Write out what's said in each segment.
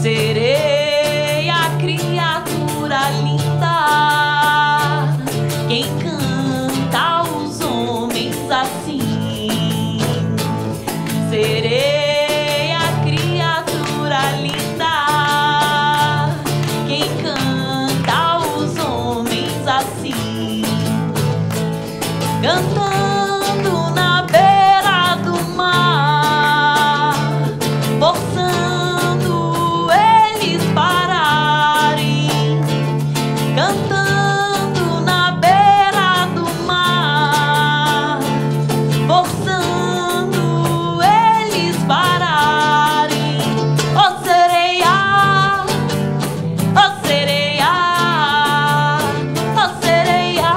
Sereia, criatura linda, quem canta os homens assim. Sereia, criatura linda, quem canta os homens assim. Cantando na beira do mar, forçando eles pararem. Cantando na beira do mar, forçando eles pararem. Ó sereia, ó sereia, ó sereia,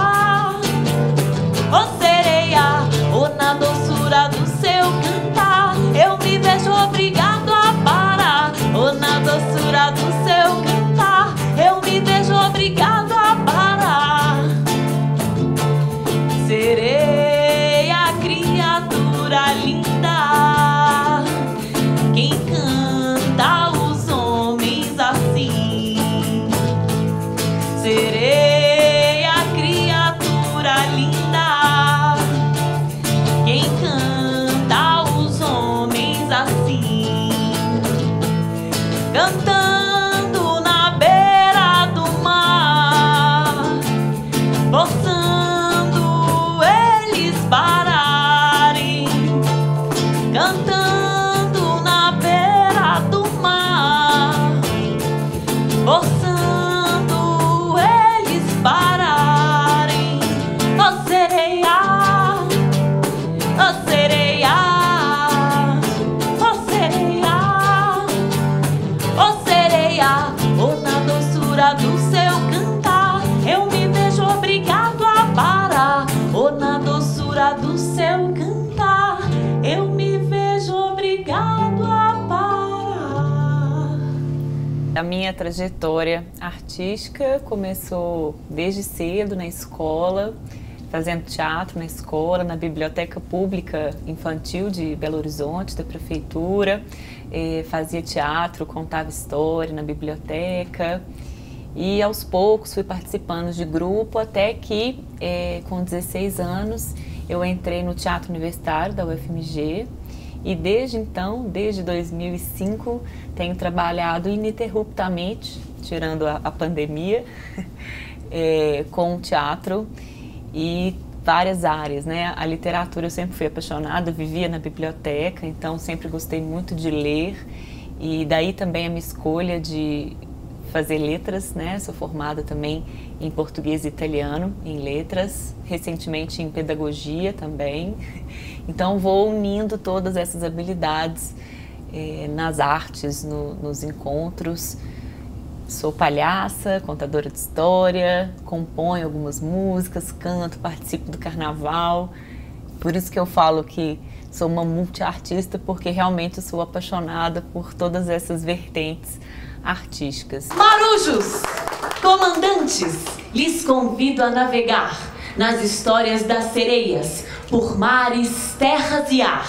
ó sereia, oh, na doçura do seu cantar eu me vejo obrigado a parar. Oh, na doçura do seu cantar eu me vejo obrigado a parar. Sereia, criatura linda, quem canta os homens assim. Sereia, criatura linda, quem canta os homens assim. Cantando na beira do mar, forçando eles pararem. Cantando na beira do mar, forçando eles pararem. Ó sereia, ó sereia, ó sereia, ó sereia, oh, na doçura do seu cantar eu me vejo obrigado a parar. Oh, na doçura do seu cantar eu me vejo obrigado a parar. A minha trajetória artística começou desde cedo na escola, fazendo teatro na escola, na Biblioteca Pública Infantil de Belo Horizonte, da Prefeitura. Fazia teatro, contava história na biblioteca e aos poucos fui participando de grupo até que com 16 anos eu entrei no Teatro Universitário da UFMG e desde então, desde 2005, tenho trabalhado ininterruptamente, tirando a pandemia, com o teatro e várias áreas, né? A literatura eu sempre fui apaixonada, vivia na biblioteca, então sempre gostei muito de ler e daí também a minha escolha de fazer letras, né? Sou formada também em português e italiano, em letras, recentemente em pedagogia também. Então vou unindo todas essas habilidades nas artes, nos encontros. Sou palhaça, contadora de história, componho algumas músicas, canto, participo do carnaval. Por isso que eu falo que sou uma multiartista, porque realmente sou apaixonada por todas essas vertentes artísticas. Marujos, comandantes, lhes convido a navegar nas histórias das sereias, por mares, terras e ar,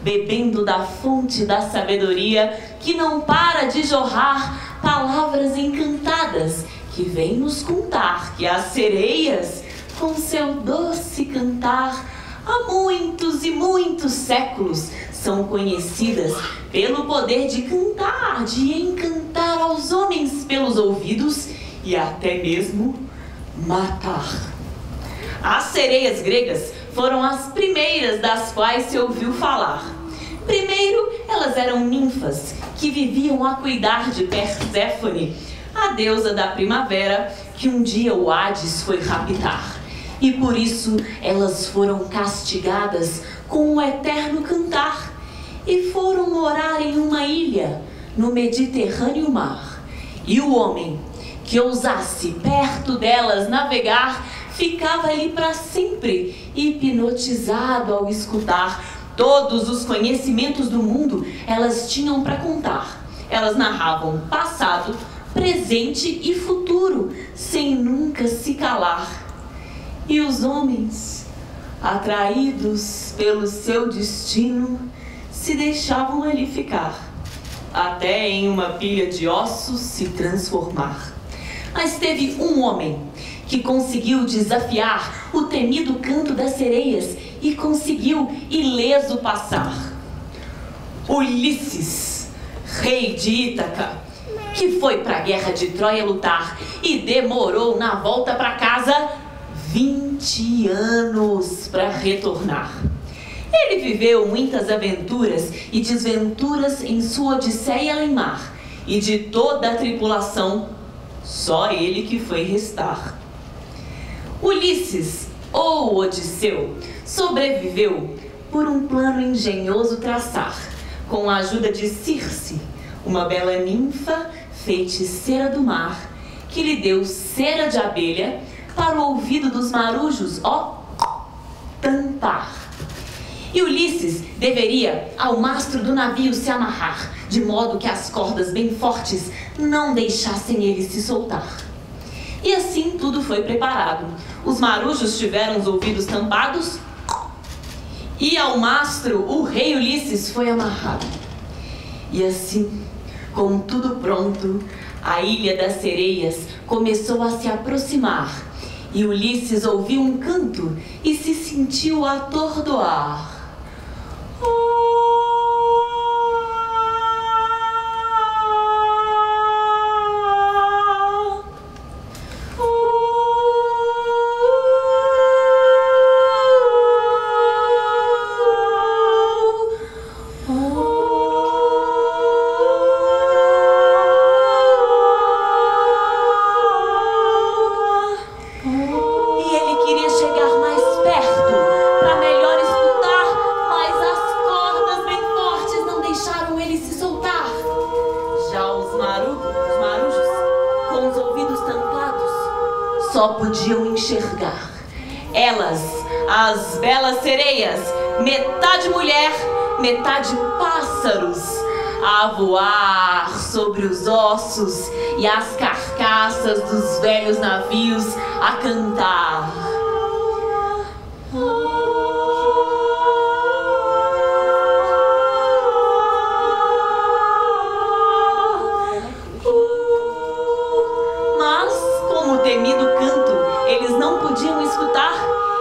bebendo da fonte da sabedoria que não para de jorrar palavras encantadas que vem nos contar que as sereias, com seu doce cantar, há muitos e muitos séculos são conhecidas pelo poder de cantar, de encantar aos homens pelos ouvidos e até mesmo matar. As sereias gregas foram as primeiras das quais se ouviu falar. Primeiro, elas eram ninfas que viviam a cuidar de Perséfone, a deusa da primavera que um dia o Hades foi raptar. E por isso elas foram castigadas com o eterno cantar e foram morar em uma ilha no Mediterrâneo mar. E o homem que ousasse perto delas navegar ficava ali para sempre, hipnotizado ao escutar todos os conhecimentos do mundo elas tinham para contar. Elas narravam passado, presente e futuro, sem nunca se calar. E os homens, atraídos pelo seu destino, se deixavam ali ficar, até em uma pilha de ossos se transformar. Mas teve um homem que conseguiu desafiar o temido canto das sereias e conseguiu ileso passar. Ulisses, rei de Ítaca, que foi para a guerra de Troia lutar e demorou na volta para casa 20 anos para retornar. Ele viveu muitas aventuras e desventuras em sua odisseia em mar, e de toda a tripulação, só ele que foi restar. Ulisses, ou Odisseu, sobreviveu por um plano engenhoso traçar, com a ajuda de Circe, uma bela ninfa feiticeira do mar, que lhe deu cera de abelha para o ouvido dos marujos, tampar. E Ulisses deveria ao mastro do navio se amarrar, de modo que as cordas bem fortes não deixassem ele se soltar. E assim tudo foi preparado. Os marujos tiveram os ouvidos tampados e ao mastro o rei Ulisses foi amarrado. E assim, com tudo pronto, a ilha das sereias começou a se aproximar. E Ulisses ouviu um canto e se sentiu atordoar. Só podiam enxergar. Elas, as belas sereias, metade mulher, metade pássaros, a voar sobre os ossos e as carcaças dos velhos navios a cantar.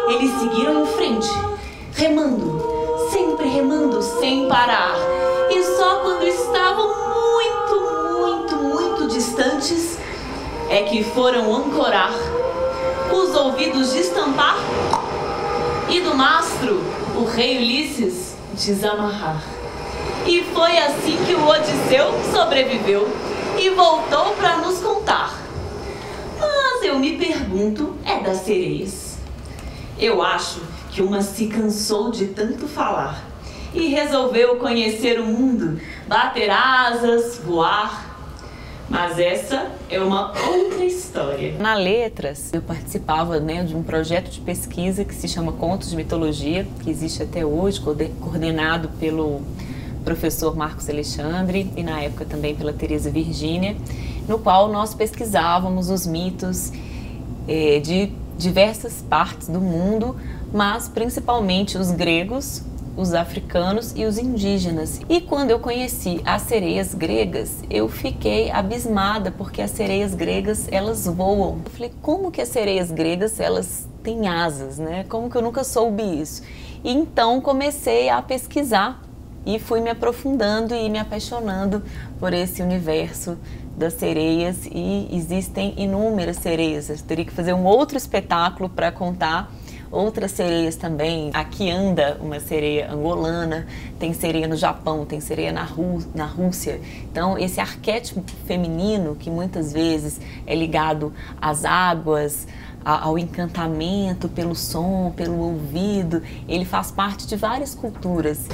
Eles seguiram em frente, remando, sempre remando, sem parar. E só quando estavam muito distantes, é que foram ancorar, os ouvidos destampar e do mastro, o rei Ulisses, desamarrar. E foi assim que o Odisseu sobreviveu e voltou para nos contar. Mas eu me pergunto, é das sereias. Eu acho que uma se cansou de tanto falar e resolveu conhecer o mundo, bater asas, voar. Mas essa é uma outra história. Na Letras, eu participava de um projeto de pesquisa que se chama Contos de Mitologia, que existe até hoje, coordenado pelo professor Marcos Alexandre e na época também pela Teresa Virgínia, no qual nós pesquisávamos os mitos de diversas partes do mundo, mas principalmente os gregos, os africanos e os indígenas. E quando eu conheci as sereias gregas, eu fiquei abismada, porque as sereias gregas, elas voam. Eu falei, como que as sereias gregas, elas têm asas, né? Como que eu nunca soube isso? E então comecei a pesquisar e fui me aprofundando e me apaixonando por esse universo das sereias, e existem inúmeras sereias. Eu teria que fazer um outro espetáculo para contar outras sereias também. Aqui anda uma sereia angolana, tem sereia no Japão, tem sereia na Rússia. Então esse arquétipo feminino, que muitas vezes é ligado às águas, ao encantamento pelo som, pelo ouvido, ele faz parte de várias culturas.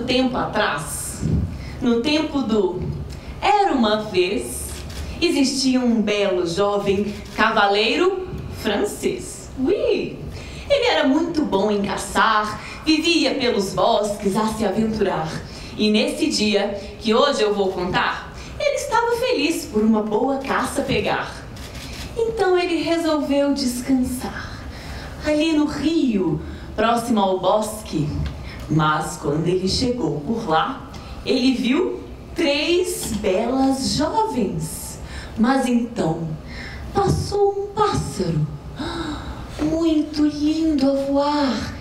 tempo atrás, no tempo do Era uma vez, existia um belo jovem cavaleiro francês. Oui! Ele era muito bom em caçar, vivia pelos bosques a se aventurar. E nesse dia, que hoje eu vou contar, ele estava feliz por uma boa caça pegar. Então ele resolveu descansar ali no rio, próximo ao bosque. Mas quando ele chegou por lá, ele viu 3 belas jovens. Mas então passou um pássaro, muito lindo a voar.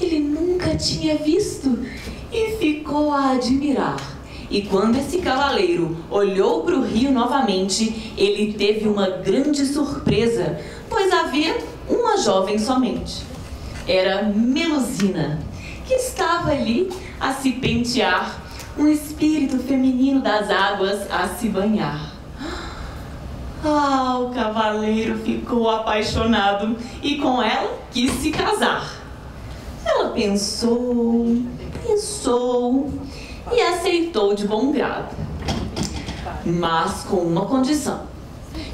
Ele nunca tinha visto e ficou a admirar. E quando esse cavaleiro olhou para o rio novamente, ele teve uma grande surpresa, pois havia uma jovem somente. Era Melusina, que estava ali a se pentear, um espírito feminino das águas a se banhar. O cavaleiro ficou apaixonado e com ela quis se casar. Ela pensou e aceitou de bom grado, mas com uma condição: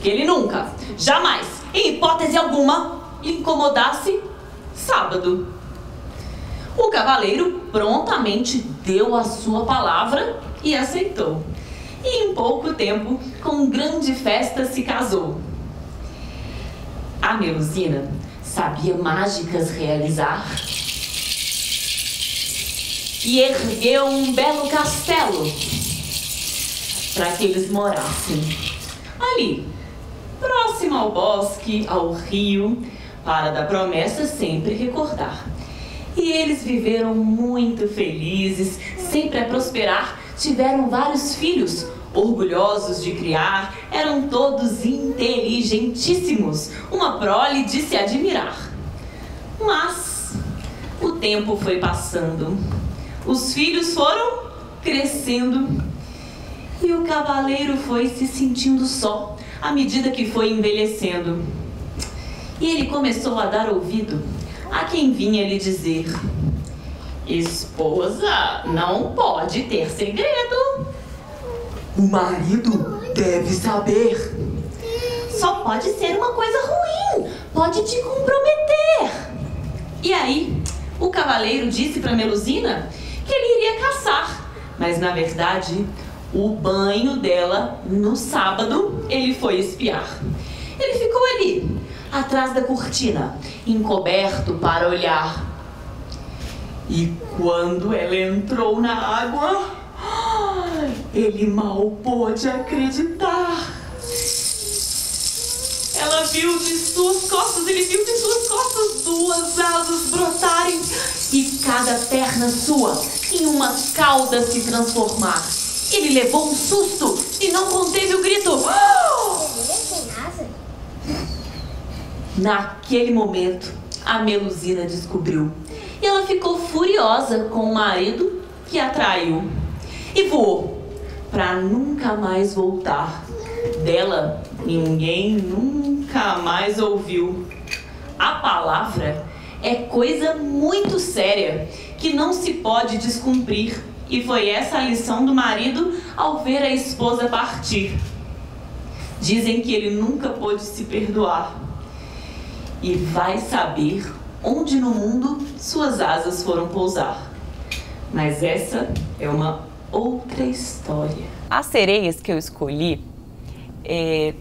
que ele nunca, jamais, em hipótese alguma, incomodasse sábado. O cavaleiro prontamente deu a sua palavra e aceitou. E em pouco tempo, com grande festa, se casou. A Melusina sabia mágicas realizar e ergueu um belo castelo para que eles morassem ali, próximo ao bosque, ao rio, para da promessa sempre recordar. E eles viveram muito felizes, sempre a prosperar, tiveram vários filhos, orgulhosos de criar, eram todos inteligentíssimos, uma prole de se admirar. Mas o tempo foi passando, os filhos foram crescendo e o cavaleiro foi se sentindo só à medida que foi envelhecendo. E ele começou a dar ouvido a quem vinha lhe dizer: esposa não pode ter segredo. O marido deve saber. Só pode ser uma coisa ruim, pode te comprometer. E aí, o cavaleiro disse para Melusina que ele iria caçar, mas na verdade, o banho dela no sábado ele foi espiar. Ele ficou ali, atrás da cortina, encoberto para olhar. E quando ela entrou na água, ele mal pôde acreditar. Ela viu de suas costas, ele viu de suas costas 2 asas brotarem e cada perna sua em uma cauda se transformar. Ele levou um susto e não conteve o grito. Naquele momento, a Melusina descobriu. E ela ficou furiosa com o marido que a traiu. E voou para nunca mais voltar. Dela, ninguém nunca mais ouviu. A palavra é coisa muito séria, que não se pode descumprir. E foi essa a lição do marido ao ver a esposa partir. Dizem que ele nunca pôde se perdoar. E vai saber onde no mundo suas asas foram pousar. Mas essa é uma outra história. As sereias que eu escolhi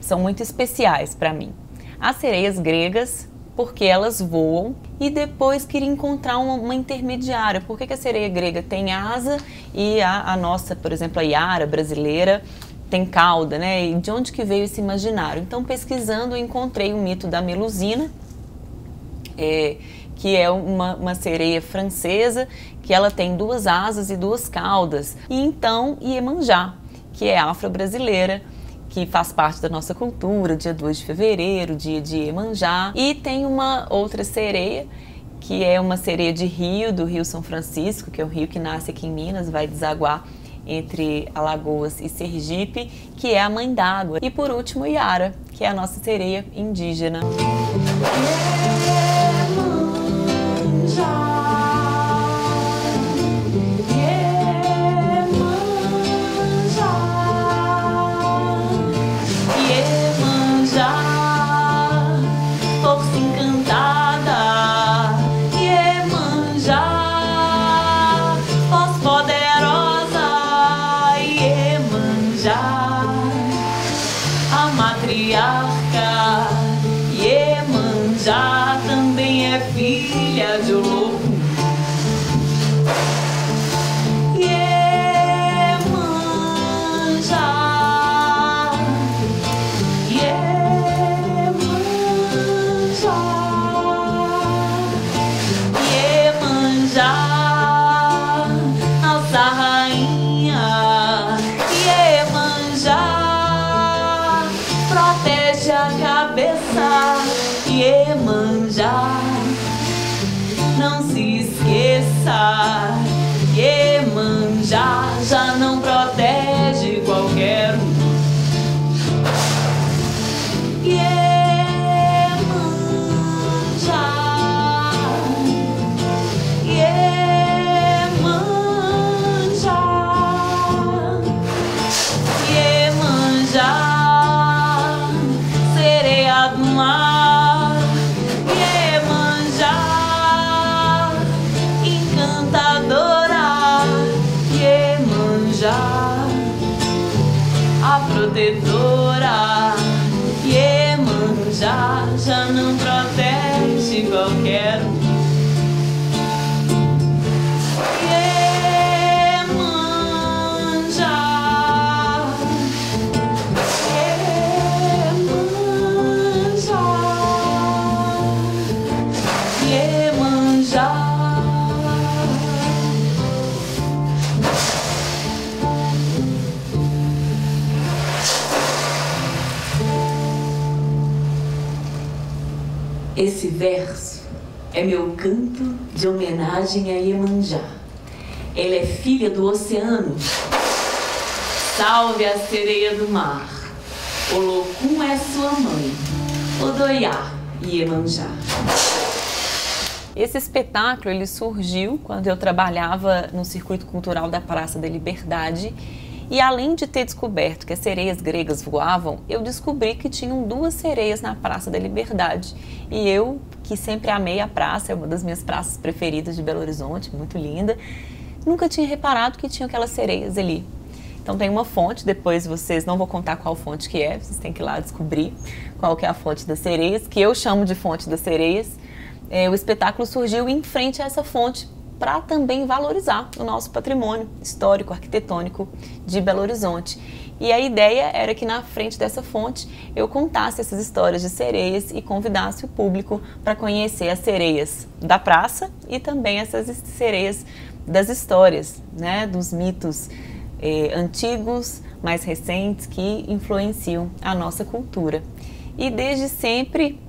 são muito especiais para mim. As sereias gregas, porque elas voam, e depois queria encontrar uma intermediária. Por que a sereia grega tem asa e a nossa, por exemplo, a Iara brasileira, tem cauda, né? E de onde que veio esse imaginário? Então, pesquisando, eu encontrei o mito da Melusina, que é uma sereia francesa, que ela tem 2 asas e 2 caudas. E então, Iemanjá, que é afro-brasileira, que faz parte da nossa cultura, dia 2 de fevereiro, dia de Iemanjá. E tem uma outra sereia, que é uma sereia de rio, do Rio São Francisco, que é o rio que nasce aqui em Minas, vai desaguar entre Alagoas e Sergipe, que é a mãe d'água. E por último, Iara, que é a nossa sereia indígena. Iemanjá, protetora. Iemanjá já não protege qualquer um. Esse verso é meu canto de homenagem a Iemanjá. Ela é filha do oceano. Salve a sereia do mar. Olocum é sua mãe. Odoiá e Iemanjá. Esse espetáculo ele surgiu quando eu trabalhava no circuito cultural da Praça da Liberdade. E além de ter descoberto que as sereias gregas voavam, eu descobri que tinham 2 sereias na Praça da Liberdade. E eu, que sempre amei a praça, é uma das minhas praças preferidas de Belo Horizonte, muito linda, nunca tinha reparado que tinha aquelas sereias ali. Então tem uma fonte, depois vocês, não vou contar qual fonte que é, vocês têm que ir lá descobrir qual que é a fonte das sereias, que eu chamo de fonte das sereias. O espetáculo surgiu em frente a essa fonte, para também valorizar o nosso patrimônio histórico, arquitetônico de Belo Horizonte. E a ideia era que na frente dessa fonte eu contasse essas histórias de sereias e convidasse o público para conhecer as sereias da praça e também essas sereias das histórias, né, dos mitos antigos, mais recentes, que influenciam a nossa cultura. E desde sempre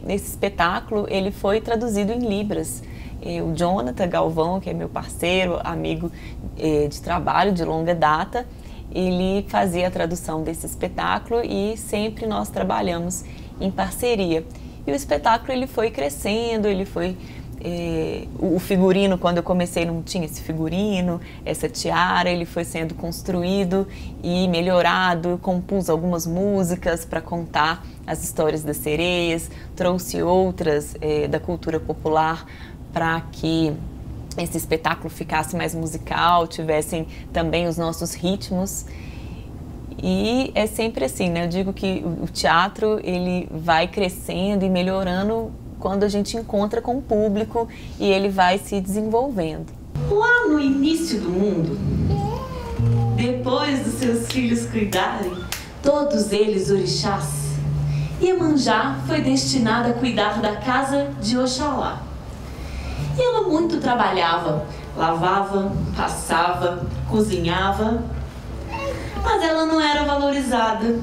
esse espetáculo ele foi traduzido em Libras. O Jonathan Galvão, que é meu parceiro, amigo de trabalho de longa data, ele fazia a tradução desse espetáculo e sempre nós trabalhamos em parceria. E o espetáculo ele foi crescendo, ele foi... o figurino, quando eu comecei, não tinha esse figurino, essa tiara, ele foi sendo construído e melhorado. Eu compus algumas músicas para contar as histórias das sereias, trouxe outras da cultura popular, para que esse espetáculo ficasse mais musical, tivessem também os nossos ritmos. E é sempre assim, né? Eu digo que o teatro ele vai crescendo e melhorando quando a gente encontra com o público e ele vai se desenvolvendo. Lá no início do mundo, depois dos seus filhos cuidarem, todos eles orixás, Iemanjá foi destinada a cuidar da casa de Oxalá. E ela muito trabalhava, lavava, passava, cozinhava, mas ela não era valorizada.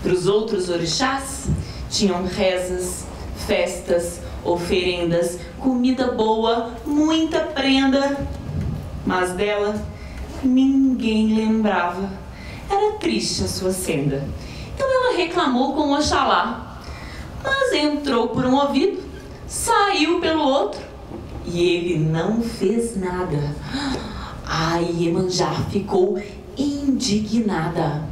Para os outros orixás, tinham rezas, festas, oferendas, comida boa, muita prenda, mas dela ninguém lembrava. Era triste a sua senda. Então ela reclamou com Oxalá, mas entrou por um ouvido, saiu pelo outro, e ele não fez nada. A Iemanjá ficou indignada.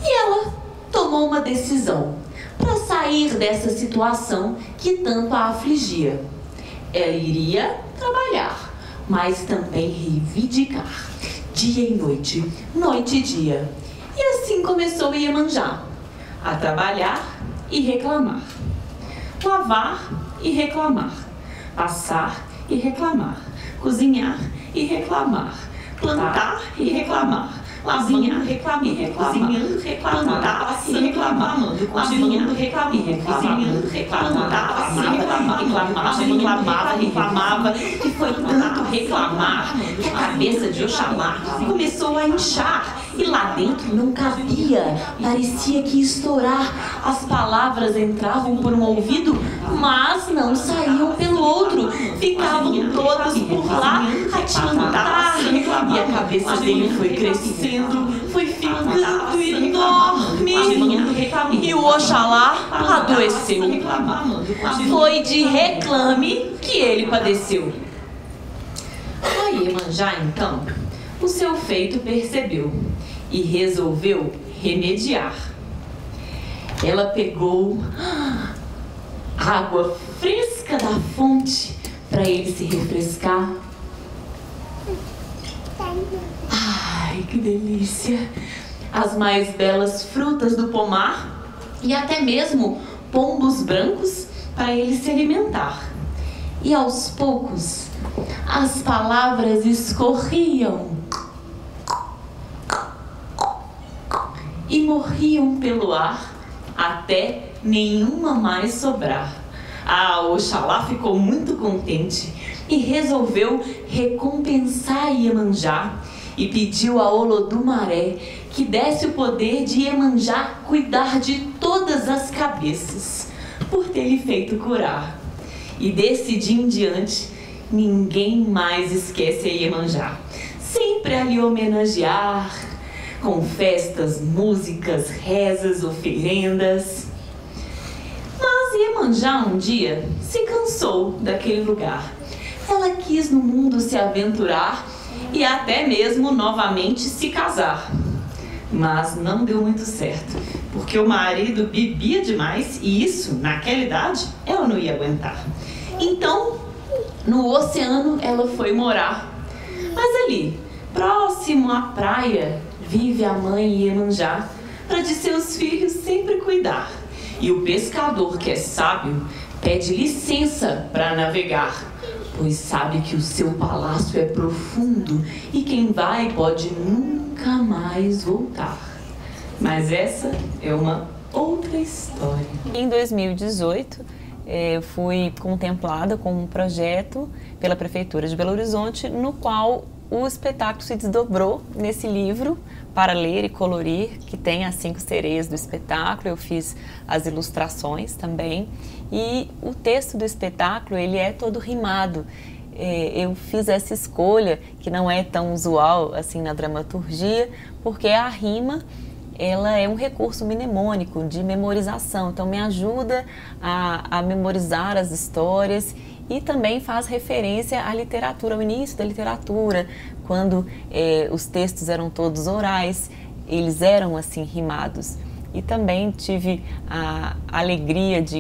E ela tomou uma decisão para sair dessa situação que tanto a afligia. Ela iria trabalhar, mas também reivindicar, dia e noite, noite e dia. E assim começou Iemanjá a trabalhar e reclamar, lavar e reclamar, passar e reclamar, cozinhar e reclamar, plantar e reclamar, cozinhar, reclamar e reclamar, cozinhando, reclamar, e reclamando, cozinhando, reclamar, cozinhando, reclamar, reclamava, e foi tanto reclamar que a cabeça de Oxalá começou a inchar e lá dentro não cabia, parecia que ia estourar. As palavras entravam por um ouvido, mas não saíam pelo outro, ficavam todas por lá a tintar, e a cabeça dele foi crescendo, foi ficando enorme, e o Oxalá adoeceu. Foi de reclame que ele padeceu. A Iemanjá, então, o seu feito percebeu e resolveu remediar. Ela pegou água fresca da fonte para ele se refrescar. Ai, que delícia! As mais belas frutas do pomar e até mesmo pombos brancos para ele se alimentar. E aos poucos, as palavras escorriam e morriam pelo ar até nenhuma mais sobrar. Oxalá ficou muito contente e resolveu recompensar Iemanjá e pediu a Olodumaré que desse o poder de Iemanjá cuidar de todas as cabeças, por ter lhe feito curar. E desse dia em diante, ninguém mais esquece a Iemanjá, sempre a lhe homenagear, com festas, músicas, rezas, oferendas. Mas Iemanjá um dia se cansou daquele lugar. Ela quis no mundo se aventurar e até mesmo novamente se casar. Mas não deu muito certo, porque o marido bebia demais e isso, naquela idade, ela não ia aguentar. Então, no oceano ela foi morar. Mas ali, próximo à praia, vive a mãe Iemanjá, para de seus filhos sempre cuidar. E o pescador, que é sábio, pede licença para navegar, pois sabe que o seu palácio é profundo e quem vai pode nunca mais voltar. Mas essa é uma outra história. Em 2018, fui contemplada com um projeto pela Prefeitura de Belo Horizonte, no qual o espetáculo se desdobrou nesse livro para ler e colorir, que tem as 5 sereias do espetáculo. Eu fiz as ilustrações também e o texto do espetáculo ele é todo rimado. Eu fiz essa escolha que não é tão usual assim na dramaturgia, porque a rima ela é um recurso mnemônico de memorização, então me ajuda a memorizar as histórias e também faz referência à literatura, ao início da literatura, quando os textos eram todos orais, eles eram assim rimados. E também tive a alegria de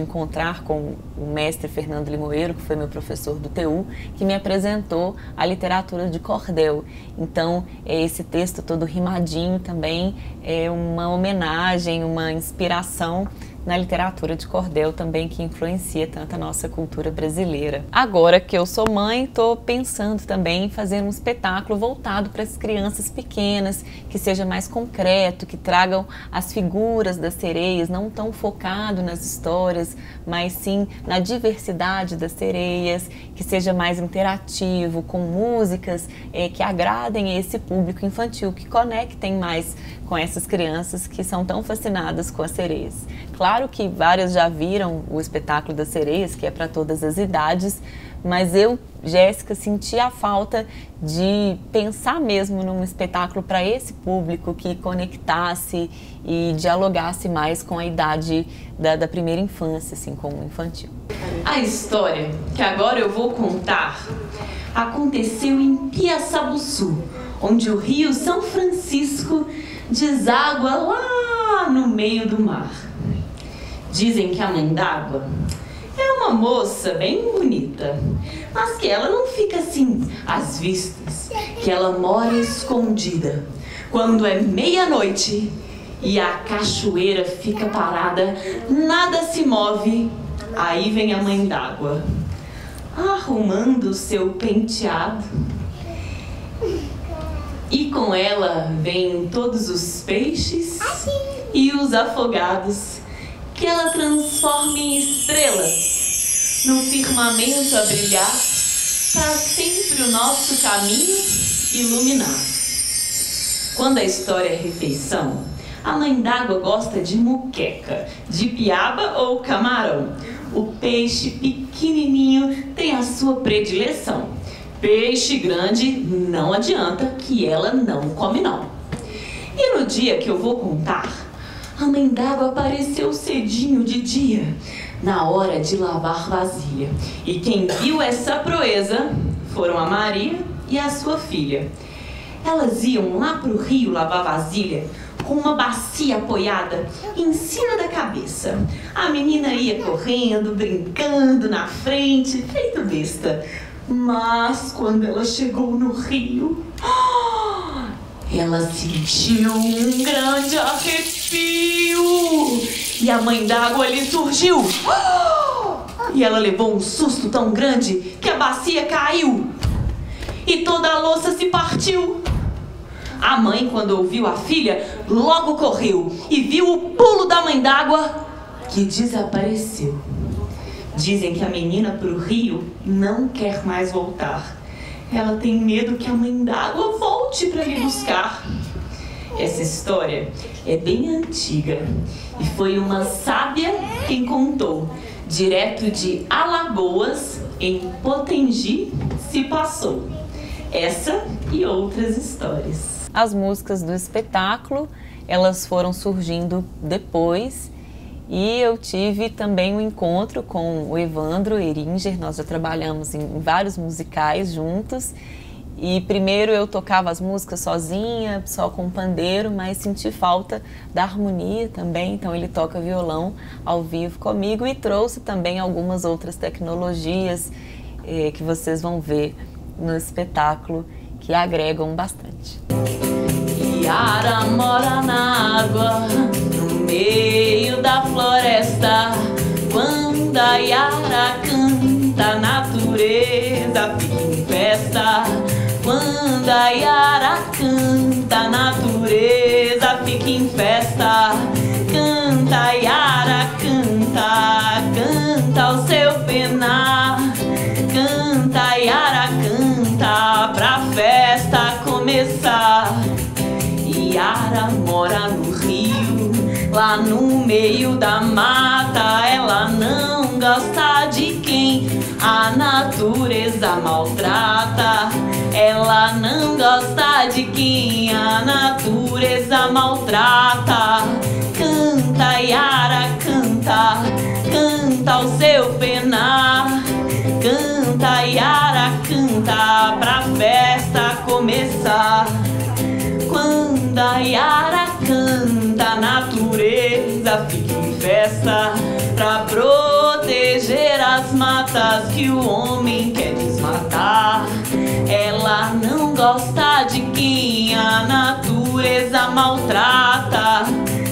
encontrar com o mestre Fernando Limoeiro, que foi meu professor do TU, que me apresentou a literatura de cordel. Então, esse texto todo rimadinho também é uma homenagem, uma inspiração na literatura de cordel também, que influencia tanto a nossa cultura brasileira. Agora que eu sou mãe, estou pensando também em fazer um espetáculo voltado para as crianças pequenas, que seja mais concreto, que tragam as figuras das sereias, não tão focado nas histórias, mas sim na diversidade das sereias, que seja mais interativo, com músicas que agradem esse público infantil, que conectem mais com essas crianças que são tão fascinadas com as sereias. Claro que várias já viram o espetáculo das sereias, que é para todas as idades, mas eu, Jéssica, senti a falta de pensar mesmo num espetáculo para esse público que conectasse e dialogasse mais com a idade da primeira infância, assim, com o infantil. A história que agora eu vou contar aconteceu em Piaçabuçu, onde o rio São Francisco deságua lá no meio do mar. Dizem que a mãe d'água é uma moça bem bonita, mas que ela não fica assim às vistas, que ela mora escondida. Quando é meia-noite e a cachoeira fica parada, nada se move, aí vem a mãe d'água, arrumando o seu penteado. E com ela vêm todos os peixes e os afogados, que ela transforma em estrelas no firmamento a brilhar, para sempre o nosso caminho iluminar. Quando a história é refeição, a mãe d'água gosta de muqueca, de piaba ou camarão. O peixe pequenininho tem a sua predileção. Peixe grande não adianta, que ela não come não. E no dia que eu vou contar, a mãe d'água apareceu cedinho de dia, na hora de lavar vasilha. E quem viu essa proeza foram a Maria e a sua filha. Elas iam lá pro rio lavar vasilha com uma bacia apoiada em cima da cabeça. A menina ia correndo, brincando na frente, feito besta. Mas quando ela chegou no rio, ela sentiu um grande arrepio e a mãe d'água lhe surgiu. E ela levou um susto tão grande que a bacia caiu e toda a louça se partiu. A mãe, quando ouviu a filha, logo correu e viu o pulo da mãe d'água, que desapareceu. Dizem que a menina pro rio não quer mais voltar. Ela tem medo que a mãe d'água volte para lhe buscar. Essa história é bem antiga e foi uma sábia quem contou. Direto de Alagoas, em Potengi, se passou. Essa e outras histórias. As músicas do espetáculo, elas foram surgindo depois e eu tive também um encontro com o Evandro Eringer. Nós já trabalhamos em vários musicais juntos e primeiro eu tocava as músicas sozinha, só com pandeiro, mas senti falta da harmonia também, então ele toca violão ao vivo comigo e trouxe também algumas outras tecnologias que vocês vão ver no espetáculo que agregam bastante. Yara mora na água, no meio da floresta. Quando a Yara canta, a natureza fica em festa. Quando a Yara canta, a natureza fica em festa. Canta, Yara, canta, canta o seu penar. Canta, Yara, canta, pra festa começar. Yara mora no rio, lá no meio da mata. Ela não gosta de quem a natureza maltrata. Ela não gosta de quem a natureza maltrata. Canta, Yara, canta, canta o seu penar. Canta, Yara, canta, pra festa começar. Quando a Yara canta, a natureza fica em festa pra proteger as matas que o homem quer desmatar. Ela não gosta de quem a natureza maltrata.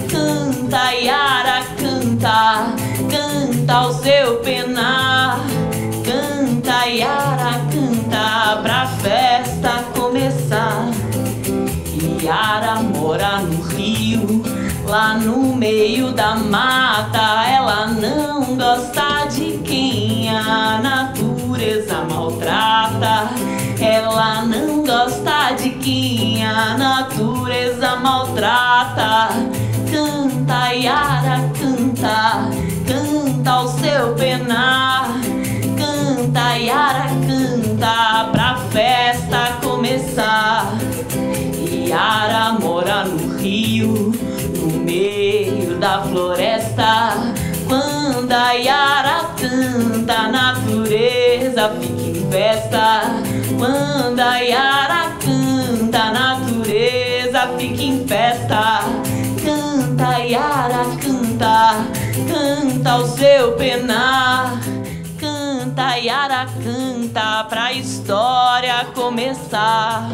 Canta, Yara, canta, canta o seu penar. Canta, Yara, canta, pra festa começar. Yara mora no rio, lá no meio da mata. Ela não gosta de quem a natureza maltrata. Ela não gosta de quem a natureza maltrata. Canta, Yara, canta, canta o seu penar. Canta, Yara, canta, pra festa começar. Yara mora no rio, no meio da floresta. Quando a Yara canta, a natureza fica em festa. Quando a Yara canta, a natureza fica em festa. Canta, Yara, canta, canta o seu penar. Canta, Yara, canta, pra história começar.